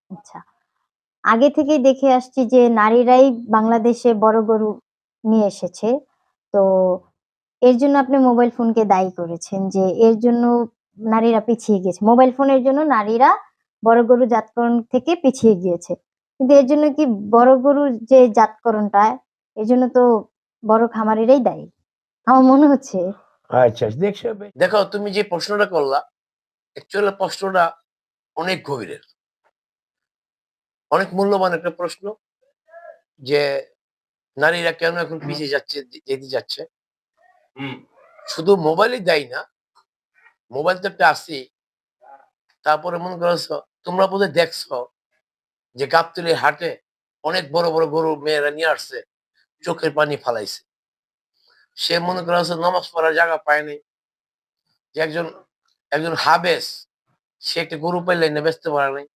আচ্ছা। আগে থেকেই দেখে আসছি যে নারীরাই বাংলাদেশে বড় গরু নিয়ে এসেছে। তো এর জন্য আপনি মোবাইল ফোনকে দায়ী করেছেন যে এর জন্য নারীরা পিছিয়ে গেছে। মোবাইল ফোনের জন্য নারীরা বড় গরু জাতকরণ থেকে পিছিয়ে গিয়েছে। কিন্তু এর জন্য কি বড় গরুর যে জাতকরণটা এর জন্য তো বড় খামারিরাই দায়ী। আমার মনে হচ্ছে। আচ্ছা, দেখো তুমি যে প্রশ্নটা করলা, অ্যাকচুয়ালি প্রশ্নটা অনেক গভীরের, অনেক মূল্যবান একটা প্রশ্ন যে নারীরা কেন এখন পিছিয়ে যেতে যাচ্ছে। শুধু মোবাইলই দায়ী না, মোবাইল তো একটা আসি। তারপরে মনে করছো তোমরা বোধহয় দেখছো যে গাবতলীর হাটে অনেক বড় বড় গরু মেয়েরা নিয়ে আসছে, চোখের পানি ফালাইছে। সে মনে করছে নামাজ পড়ার জায়গা পায়নি, যে একজন একজন হাবেস সে একটা গরু পাইলে না বেচতে পারে নাই।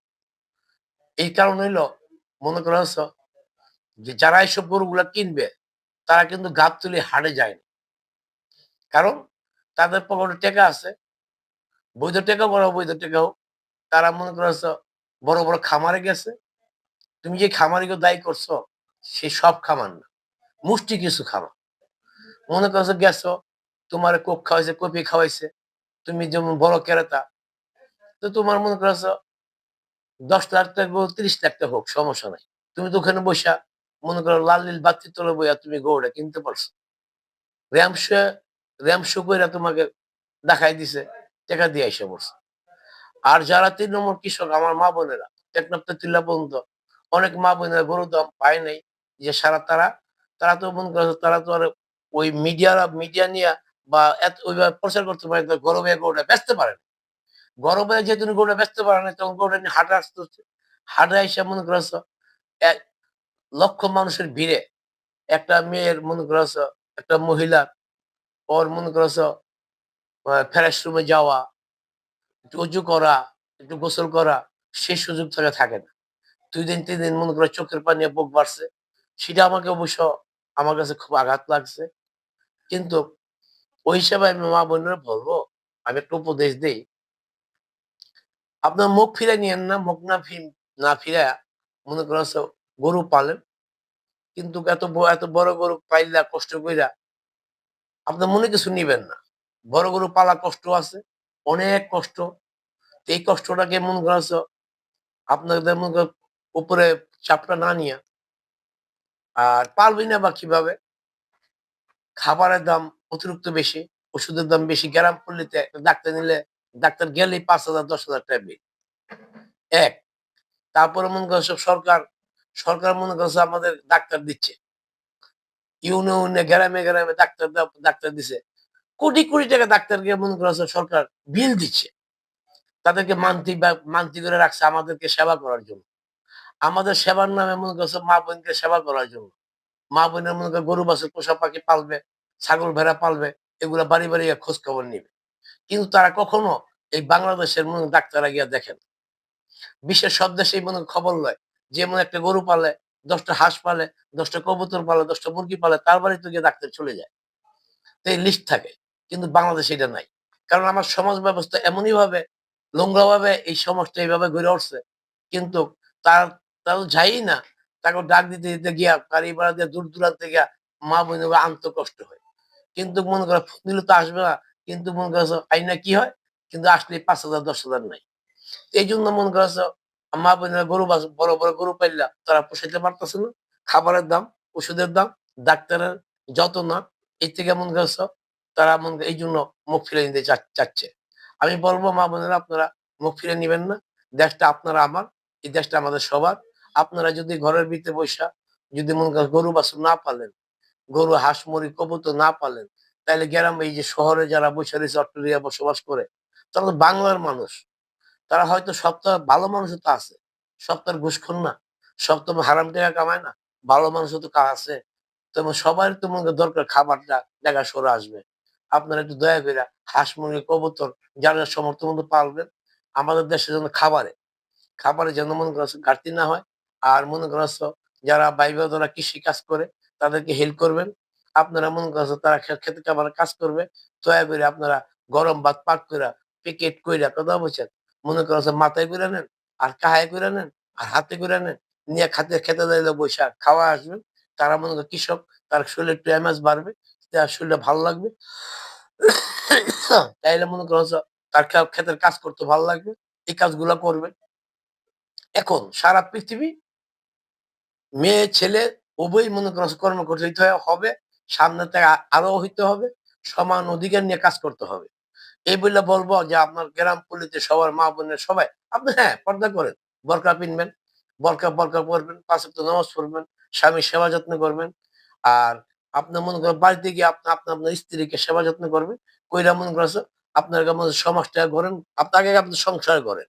এই কারণ হইলো মনে করছো যে যারা এইসব গরুগুলা কিনবে তারা কিন্তু গাবতলী হাটে যায় না, কারণ তাদের পকেটে টাকা আছে, বৈধ টাকা বড় অবৈধ টাকা হোক, তারা মনে করছো বড় বড় খামারে গেছে। তুমি যে খামারিকে দায়ী করছো সে সব খামার না, মুষ্টি কিছু খামার। মনে করছো গেছো, তোমার কোক খাওয়াইছে, কপি খাওয়াইছে, তুমি যেমন বড় ক্রেতা, তো তোমার মনে করছো 10 লাখ টাকা হোক 30 লাখ টাকা হোক সমস্যা নাই, তুমি তো ওখানে বসা মনে করো লাল নীল বাতির তলে বইয়া তুমি গরুটা কিনতে পারছো। র্যামশো র্যামশো কইরা তোমাকে দেখাই দিছে, টাকা দিয়ে এসে পড়ছে। আর যারা 3 নম্বর কৃষক, আমার মা বোনেরা টেকনাফ তিল্লা পর্যন্ত অনেক মা বোনেরা গরুর দাম পায় নাই, যে সারা তারা তারা তো মনে করছে তারা তো আর ওই মিডিয়া নিয়ে বা এত ওইভাবে প্রচার করতে পারে না, গরমে গরুটা বেচতে পারে না। গরমে যেহেতু গরুটা বেচতে পারে না, তখন গরুটা নিয়ে হাটে আসতে হচ্ছে। হাটে এসে মনে করছো 1 লক্ষ মানুষের ভিড়ে একটা মেয়ের মনে করছো, একটা মহিলা ওর মনে করছো ফ্রেশ রুমে যাওয়া, একটু উজু করা, একটু গোসল করা, সে সুযোগ তাকে থাকে না। 2 দিন 3 দিন মনে করো চোখের পানি বুক বাড়ছে। সেটা আমাকে অবশ্য আমার কাছে খুব আঘাত লাগছে। কিন্তু ওই হিসাবে আমি মা বোনেরা বলবো, আমি একটা উপদেশ দেই, আপনার মুখ ফিরে নিয়েন না, মুখ না ফিরায়া মনে করছো গরু পালেন। কিন্তু এত বড় গরু পাইলা কষ্ট কইরা আপনার মনে কিছু নিবেন না। বড় গরু পালা কষ্ট আছে, অনেক কষ্ট। এই কষ্টটাকে মনে করছো আপনাদের মনে করো উপরে চাপটা না নিয়া, আর পারবি না বা কিভাবে, খাবারের দাম অতিরিক্ত বেশি, ওষুধের দাম বেশি। গ্রাম পল্লীতে একটা ডাক্তার নিলে ডাক্তার গেলেই 5,000 10,000 টাকা বিল। এক, তারপরে মনে করছো সরকার মনে করছে আমাদের ডাক্তার দিচ্ছে, ইউনিয়নে গ্রামে গ্রামে ডাক্তার দিছে, কোটি কোটি টাকা ডাক্তারকে মনে করছো সরকার বিল দিচ্ছে। তাদেরকে মান্তি করে রাখছে আমাদেরকে সেবা করার জন্য। আমাদের সেবার নামে মনে করছো মা বোনকে সেবা করার জন্য। মা বোনের মনে করে গরু বাছুর পোষা পাখি পালবে, ছাগল ভেড়া পালবে, এগুলা বাড়ি বাড়ি গিয়ে খোঁজ খবর নিবে। কিন্তু তারা কখনো এই বাংলাদেশের মনে ডাক্তাররা গিয়া দেখেন। বিশ্বের সব দেশেই মনে খবর লয়, যেমন একটা গরু পালে, 10টা হাঁস পালে, 10টা কবুতর পালে, 10টা মুরগি পালে, তার বাড়িতে গিয়ে ডাক্তার চলে যায়। তো এই লিস্ট থাকে, কিন্তু বাংলাদেশে এটা নাই। কারণ আমার সমাজ ব্যবস্থা এমনই ভাবে নোংরা ভাবে এই সমাজটা এইভাবে গড়ে উঠছে। কিন্তু তার তারা যায়ই না, তাকে ডাক দিতে দিতে গিয়া গাড়ি ভাড়া দিয়ে দূর দূরান্তে গিয়া মা বোন আনতে কষ্ট হয়। কিন্তু মনে করো ফোন দিলে তো আসবে না, কিন্তু মনে করছো আইনা কি হয়, কিন্তু আসলে 5,000 10,000 নাই। এই জন্য মনে করছো মা বোনেরা বড় বড় গরু পাইলা তারা পোষাইতে পারতেছে না। খাবারের দাম, ওষুধের দাম, ডাক্তারের যত না, এই থেকে মনে করছো তারা এই জন্য মুখ ফিরে নিতে চাচ্ছে। আমি বলবো মা বোনেরা আপনারা মুখ ফিরে নিবেন না। দেশটা আপনারা আমার, এই দেশটা আমাদের সবার। আপনারা যদি ঘরের ভিতরে বৈশা যদি মনে করেন গরু বাছুর না পালেন, গরু হাঁস মুরগি কবুতর না পালেন, তাহলে গ্রাম এই যে শহরে যারা বৈশা রয়েছে অস্ট্রেলিয়া বসবাস করে, তারা তো বাংলার মানুষ। তারা হয়তো সপ্তাহ ভালো মানুষও তো আছে, সপ্তাহের ঘুষখোর না, সপ্তাহ হারাম টাকা কামায় না, ভালো মানুষও তো আছে। তেমন সবার তো মনে করেন দরকার খাবারটা জায়গা সরে আসবে। আপনারা একটু দয়া করে হাঁস মুরগি কবুতর যারা সমর্থ মতো পালবেন, আমাদের দেশের জন্য খাবারে যেন মনে করছো ঘাটতি না হয়। আর মনে করছো যারা ভাই বোনেরা কৃষি কাজ করে তাদেরকে হেল্প করবেন। আপনারা মনে করছো তারা খেতে খামারে কাজ করবে, দয়া করে আপনারা গরম ভাত পাক কইরা প্যাকেট কইরা কথা বলছেন মনে করছো মাথায় করে নেন আর কাহায় করে নেন, আর হাতে করে নেন, নিয়ে খেতে যাইলে বইসা খাওয়া আসবেন। তারা মনে করেন কৃষক, তার শরীরে একটু এমাজ বাড়বে, তার শরীরটা ভালো লাগবে। তাইলে মনে করেন তার ক্ষেতের কাজ করতে ভালো লাগবে। এই কাজগুলা করবেন। এখন সারা পৃথিবী মেয়ে ছেলে উভয়ই মনে করেন কর্মকর্তা হইতে হবে। সামনে থেকে আরো হইতে হবে। সমান অধিকার নিয়ে কাজ করতে হবে। এই বলে বলবো যে আপনার গ্রাম পল্লীতে সবার মা বোনের সবাই আপনি হ্যাঁ পর্দা করেন, বোরকা পিনবেন, বোরকা পরবেন, ৫ ওয়াক্ত নামাজ পড়বেন, স্বামীর সেবা যত্ন করবেন। আর আপনার মনে করেন বাড়িতে গিয়ে আপনার স্ত্রীকে সেবা যত্ন করবেন। কইরা মনে করেন আপনার মধ্যে সমাজটা গড়েন, আগে আপনার সংসার গড়েন,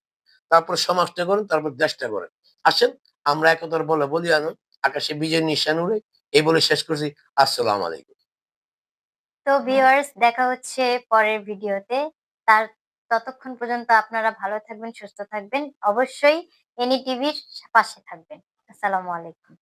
তারপর সমাজটা গড়েন, তারপর দেশটা গড়েন। আসেন আমরা একতার বলে বলিয়ান হই, আকাশে বিজয় নিশান উড়ে। এই বলে শেষ করছি। আসসালামু আলাইকুম। তো ভিউয়ার্স, দেখা হচ্ছে পরের ভিডিওতে। তার ততক্ষণ পর্যন্ত আপনারা ভালো থাকবেন, সুস্থ থাকবেন। অবশ্যই এনি টিভির পাশে থাকবেন। আসসালামু আলাইকুম।